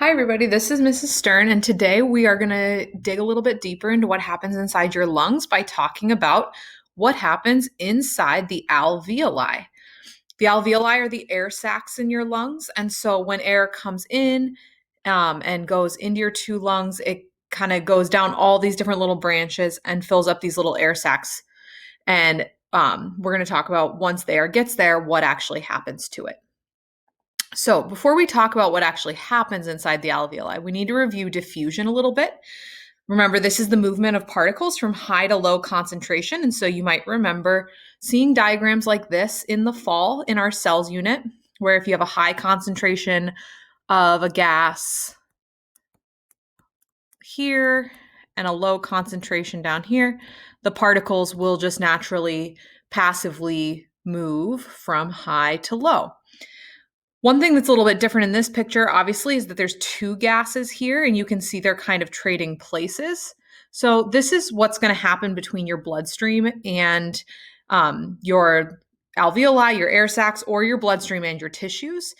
Hi, everybody. This is Mrs. Stern, and today we are going to dig a little bit deeper into what happens inside your lungs by talking about what happens inside the alveoli. The alveoli are the air sacs in your lungs, and so when air comes in and goes into your two lungs, it kind of goes down all these different little branches and fills up these little air sacs. And we're going to talk about once the air gets there, what actually happens to it. So, before we talk about what actually happens inside the alveoli, we need to review diffusion a little bit. Remember, this is the movement of particles from high to low concentration. And so you might remember seeing diagrams like this in the fall in our cells unit, where if you have a high concentration of a gas here and a low concentration down here, the particles will just naturally passively move from high to low. One thing that's a little bit different in this picture, obviously, is that there's two gases here, and you can see they're kind of trading places. So this is what's going to happen between your bloodstream and your alveoli, your air sacs, or your bloodstream and your tissues,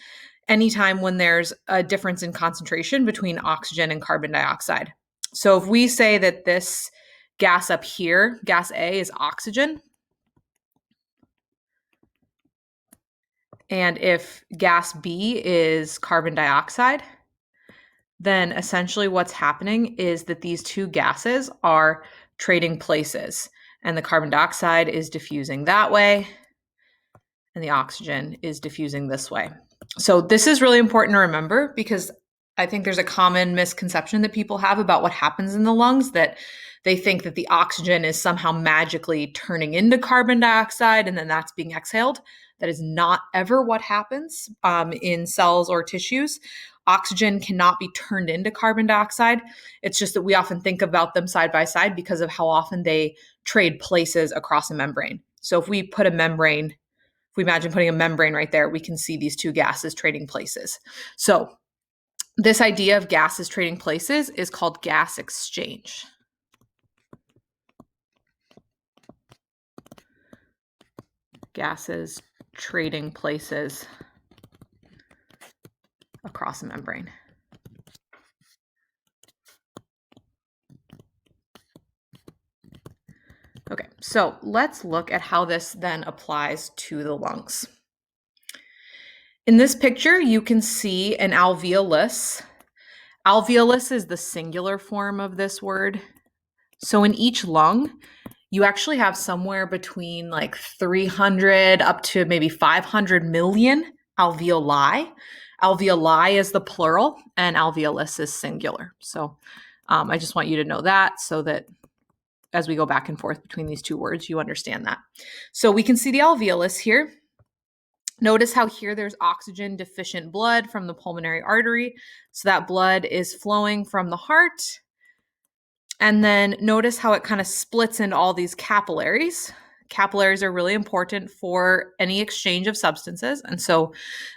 anytime when there's a difference in concentration between oxygen and carbon dioxide. So if we say that this gas up here, gas A, is oxygen, and if gas B is carbon dioxide, then essentially what's happening is that these two gases are trading places, and the carbon dioxide is diffusing that way, and the oxygen is diffusing this way. So this is really important to remember because I think there's a common misconception that people have about what happens in the lungs, that they think that the oxygen is somehow magically turning into carbon dioxide and then that's being exhaled. That is not ever what happens in cells or tissues. Oxygen cannot be turned into carbon dioxide. It's just that we often think about them side by side because of how often they trade places across a membrane. So if we imagine putting a membrane right there, we can see these two gases trading places. So this idea of gases trading places is called gas exchange. Gases trading places across a membrane. Okay, so let's look at how this then applies to the lungs. In this picture, you can see an alveolus. Alveolus is the singular form of this word. So in each lung, you actually have somewhere between like 300 up to maybe 500 million alveoli. Alveoli is the plural and alveolus is singular. So I just want you to know that so that as we go back and forth between these two words, you understand that. So we can see the alveolus here. Notice how here there's oxygen deficient blood from the pulmonary artery. So that blood is flowing from the heart. And then notice how it kind of splits into all these capillaries. Capillaries are really important for any exchange of substances. And so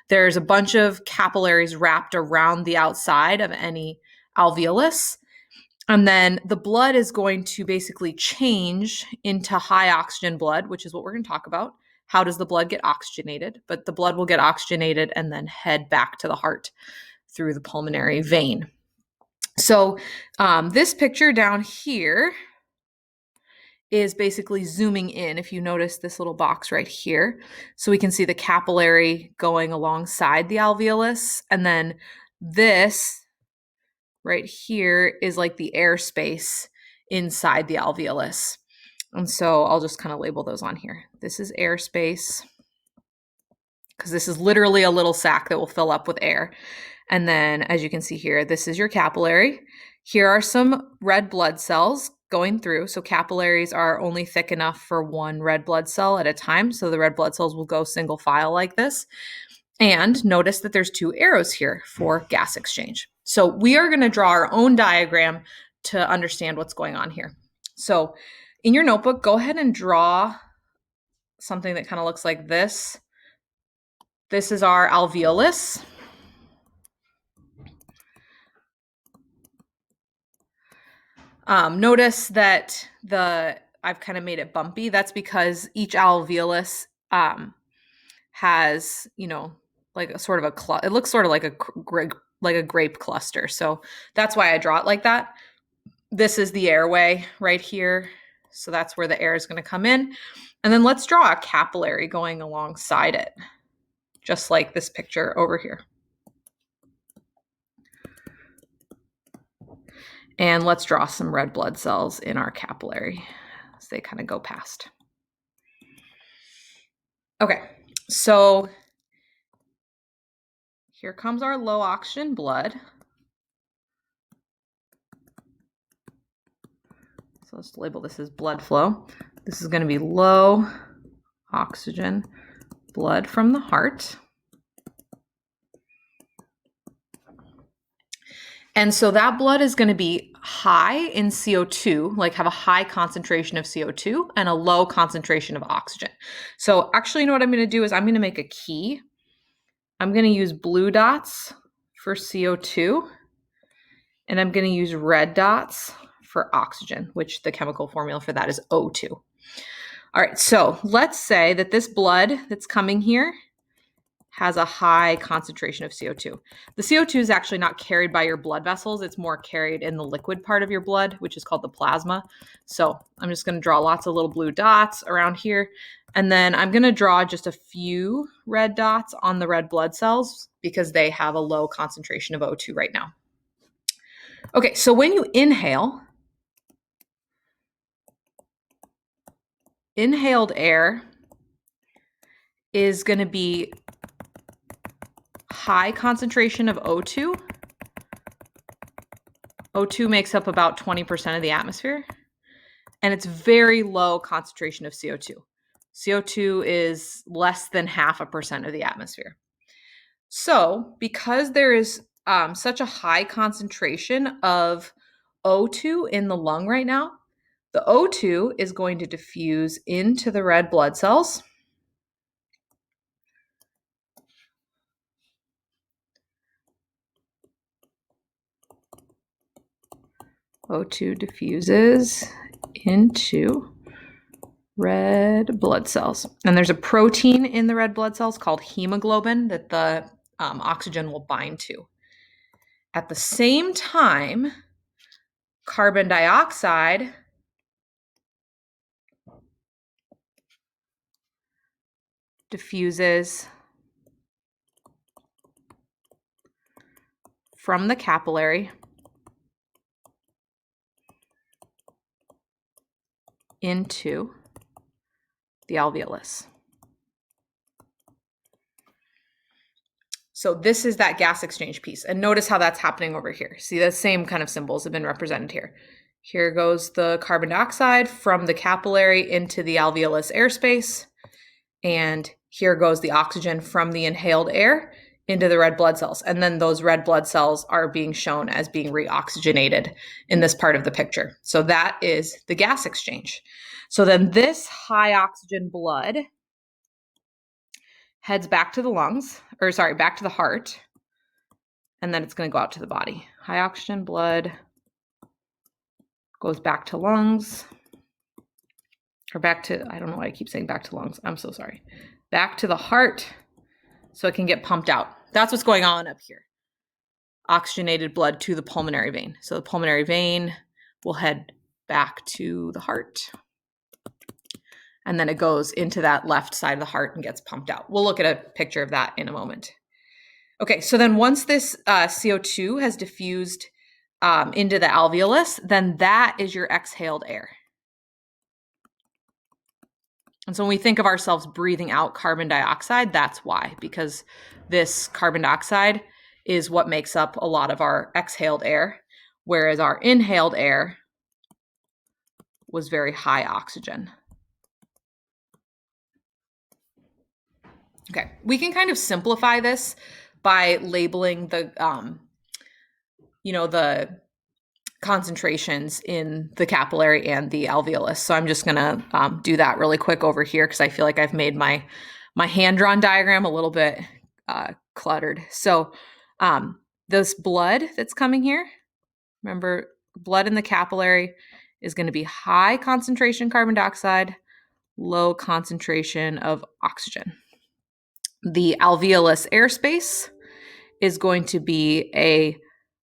there's a bunch of capillaries wrapped around the outside of any alveolus. And then the blood is going to basically change into high oxygen blood, which is what we're going to talk about. How does the blood get oxygenated? But the blood will get oxygenated and then head back to the heart through the pulmonary vein. So this picture down here is basically zooming in. If you notice this little box right here, so we can see the capillary going alongside the alveolus. And then this right here is like the airspace inside the alveolus. And so I'll just kind of label those on here. This is airspace because this is literally a little sac that will fill up with air. And then as you can see here, this is your capillary. Here are some red blood cells going through. So capillaries are only thick enough for one red blood cell at a time. So the red blood cells will go single file like this. And notice that there's two arrows here for gas exchange. So we are going to draw our own diagram to understand what's going on here. So in your notebook, go ahead and draw something that kind of looks like this. This is our alveolus. Notice that I've kind of made it bumpy. That's because each alveolus has, like a sort of it looks sort of like a like a grape cluster. So that's why I draw it like that. This is the airway right here. So that's where the air is going to come in. And then let's draw a capillary going alongside it, just like this picture over here. And let's draw some red blood cells in our capillary as they kind of go past. Okay, so here comes our low oxygen blood. So let's label this as blood flow. This is going to be low oxygen blood from the heart. And so that blood is going to be high in CO2, like have a high concentration of CO2 and a low concentration of oxygen. So actually, you know what I'm going to do is I'm going to make a key. I'm going to use blue dots for CO2, and I'm going to use red dots for oxygen, which the chemical formula for that is O2. All right, so let's say that this blood that's coming here has a high concentration of CO2. The CO2 is actually not carried by your blood vessels. It's more carried in the liquid part of your blood, which is called the plasma. So I'm just going to draw lots of little blue dots around here. And then I'm going to draw just a few red dots on the red blood cells because they have a low concentration of O2 right now. Okay, so when you inhale, inhaled air is going to be high concentration of O2. O2 makes up about 20% of the atmosphere, and it's very low concentration of CO2. CO2 is less than 0.5% of the atmosphere. So because there is such a high concentration of O2 in the lung right now, the O2 is going to diffuse into the red blood cells. O2 diffuses into red blood cells. And there's a protein in the red blood cells called hemoglobin that the oxygen will bind to. At the same time, carbon dioxide diffuses from the capillary into the alveolus. So this is that gas exchange piece. And notice how that's happening over here. See, the same kind of symbols have been represented here. Here goes the carbon dioxide from the capillary into the alveolus airspace. And here goes the oxygen from the inhaled air into the red blood cells. And then those red blood cells are being shown as being reoxygenated in this part of the picture. So that is the gas exchange. So then this high oxygen blood heads back to the lungs, or sorry, back to the heart, and then it's going to go out to the body. High oxygen blood goes back to lungs, or back to, I don't know why I keep saying back to lungs. I'm so sorry. Back to the heart so it can get pumped out. That's what's going on up here. Oxygenated blood to the pulmonary vein. So the pulmonary vein will head back to the heart. And then it goes into that left side of the heart and gets pumped out. We'll look at a picture of that in a moment. Okay, so then once this CO2 has diffused into the alveolus, then that is your exhaled air. And so when we think of ourselves breathing out carbon dioxide, that's why, because this carbon dioxide is what makes up a lot of our exhaled air, whereas our inhaled air was very high oxygen. Okay, we can kind of simplify this by labeling the, the concentrations in the capillary and the alveolus. So I'm just going to do that really quick over here because I feel like I've made my hand-drawn diagram a little bit cluttered. So this blood that's coming here, remember, blood in the capillary is going to be high concentration carbon dioxide, low concentration of oxygen. The alveolus airspace is going to be a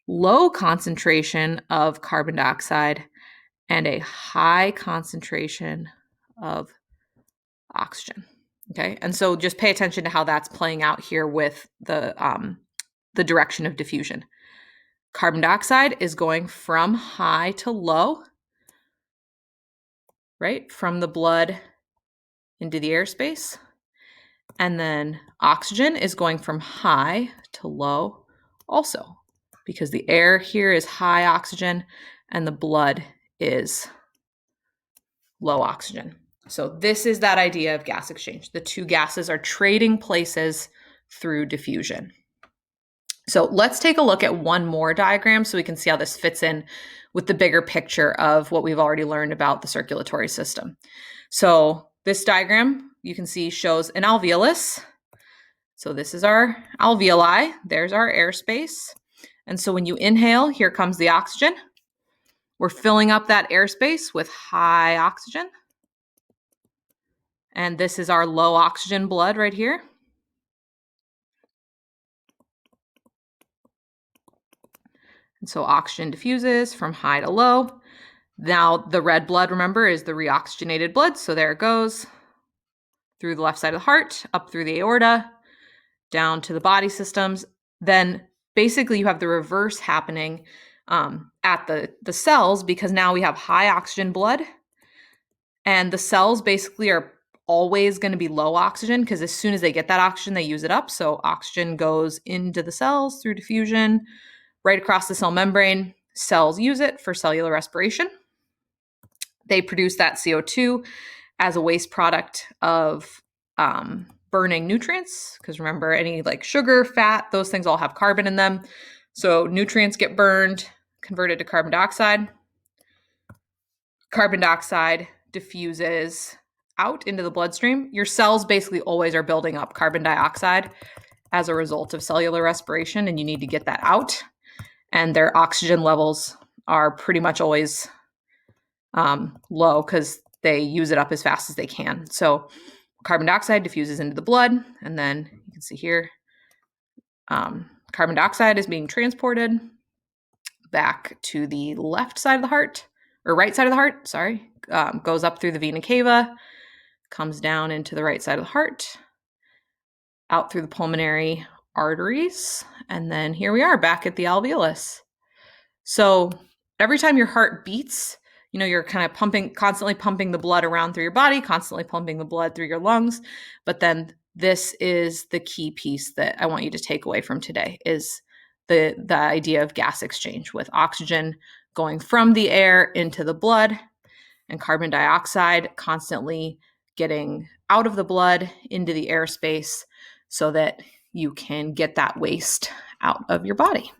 low concentration of carbon dioxide and a high concentration of oxygen. Okay, and so just pay attention to how that's playing out here with the direction of diffusion. Carbon dioxide is going from high to low, right? From the blood into the airspace. And then oxygen is going from high to low also, because the air here is high oxygen and the blood is low oxygen. So this is that idea of gas exchange. The two gases are trading places through diffusion. So let's take a look at one more diagram so we can see how this fits in with the bigger picture of what we've already learned about the circulatory system. So this diagram, you can see, shows an alveolus. So this is our alveoli. There's our airspace. And so when you inhale, here comes the oxygen. We're filling up that airspace with high oxygen. And this is our low oxygen blood right here. And so oxygen diffuses from high to low. Now the red blood, remember, is the reoxygenated blood. So there it goes through the left side of the heart, up through the aorta, down to the body systems. Then basically you have the reverse happening at the cells, because now we have high oxygen blood. And the cells basically are always going to be low oxygen, because as soon as they get that oxygen, they use it up. So oxygen goes into the cells through diffusion, right across the cell membrane. Cells use it for cellular respiration. They produce that CO2 as a waste product of burning nutrients, because remember, any like sugar, fat, those things all have carbon in them. So nutrients get burned, converted to carbon dioxide. Carbon dioxide diffuses out into the bloodstream. Your cells basically always are building up carbon dioxide as a result of cellular respiration, and you need to get that out. And their oxygen levels are pretty much always low, because they use it up as fast as they can. So carbon dioxide diffuses into the blood, and then you can see here, carbon dioxide is being transported back to the left side of the heart, or right side of the heart, sorry, goes up through the vena cava, comes down into the right side of the heart, out through the pulmonary arteries, and then here we are back at the alveolus. So every time your heart beats, you know, you're kind of constantly pumping the blood around through your body, constantly pumping the blood through your lungs. But then this is the key piece that I want you to take away from today, is the idea of gas exchange, with oxygen going from the air into the blood and carbon dioxide constantly getting out of the blood into the airspace so that you can get that waste out of your body.